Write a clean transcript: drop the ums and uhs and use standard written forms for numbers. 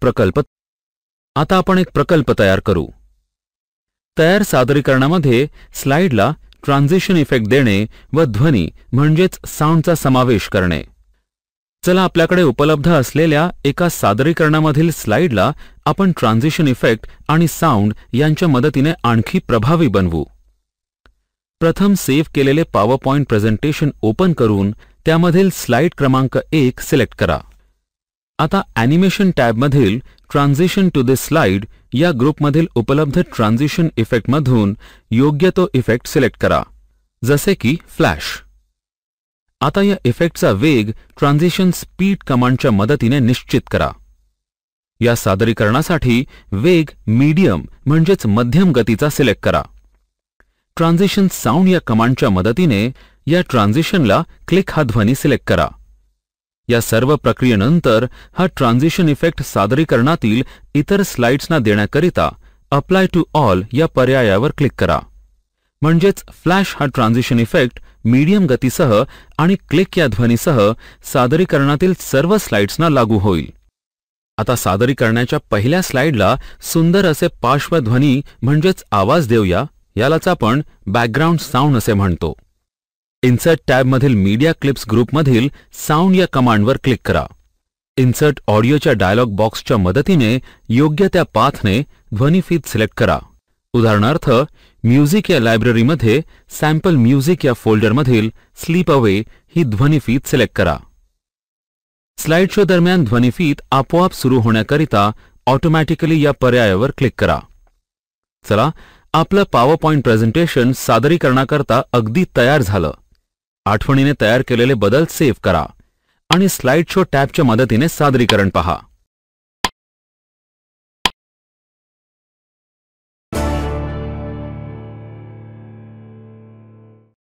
प्रकल्प. आता आपण एक प्रकल्प तयार करू. तयार सादरीकरणामध्ये स्लाइडला ट्रान्झिशन इफेक्ट देणे व ध्वनी म्हणजेच साऊंडचा समावेश करणे. चला आपल्याकडे उपलब्ध असलेल्या एका सादरीकरणामधील स्लाइडला आपण ट्रान्झिशन इफेक्ट आणि साऊंड यांच्या मदतीने आणखी प्रभावी बनवू. प्रथम सेव्ह केलेले पॉवरपॉइंट प्रेझेंटेशन ओपन करून त्यामधील स्लाइड क्रमांक 1 सिलेक्ट करा. आता ॲनिमेशन टॅबमधील ट्रान्झिशन टू दिस स्लाइड या ग्रुपमधील उपलब्ध ट्रान्झिशन इफेक्टमधून योग्य तो इफेक्ट सिलेक्ट करा, जसे की फ्लॅश. आता या इफेक्टचा वेग ट्रान्झिशन स्पीड कमांडच्या मदतीने निश्चित करा. या सादरीकरणासाठी वेग मीडियम म्हणजेच मध्यम गतीचा सिलेक्ट करा. ट्रान्झिशन साऊंड या कमांडच्या मदतीने या ट्रान्झिशनला क्लिक हा ध्वनी सिलेक्ट करा. या सर्व प्रक्रियेनंतर हा ट्रान्झिशन इफेक्ट सादरीकरणातील इतर स्लाइड्सना देण्याकरिता अप्लाय टू ऑल या पर्यायावर क्लिक करा. म्हणजेच फ्लॅश हा ट्रान्झिशन इफेक्ट मीडियम गतीसह आणि क्लिक या ध्वनीसह सादरीकरणातील सर्व स्लाइड्सना लागू होईल. आता सादरीकरणाच्या पहिल्या स्लाइडला सुंदर असे पार्श्वध्वनी म्हणजेच आवाज देऊया. यालाच आपण बॅकग्राऊंड साऊंड असे म्हणतो. इन्सर्ट टॅबमधील मीडिया क्लिप्स ग्रुपमधील साऊंड या कमांडवर क्लिक करा. इन्सर्ट ऑडिओच्या डायलॉग बॉक्सच्या मदतीने योग्य त्या पाथने ध्वनीफीत सिलेक्ट करा. उदाहरणार्थ म्युझिक या लायब्ररीमध्ये सॅम्पल म्युझिक या फोल्डरमधील स्लीप अवे ही ध्वनीफीत सिलेक्ट करा. स्लाइड शो दरम्यान ध्वनीफीत आपोआप सुरू होण्याकरिता ऑटोमॅटिकली या पर्यायावर क्लिक करा. चला, आपलं पॉवरपॉइंट प्रेझेंटेशन सादरीकरणाकरता अगदी तयार झालं. आठवणीने तयार केलेले बदल सेव्ह करा आणि स्लाइड शो टॅबच्या मदतीने सादरीकरण पहा.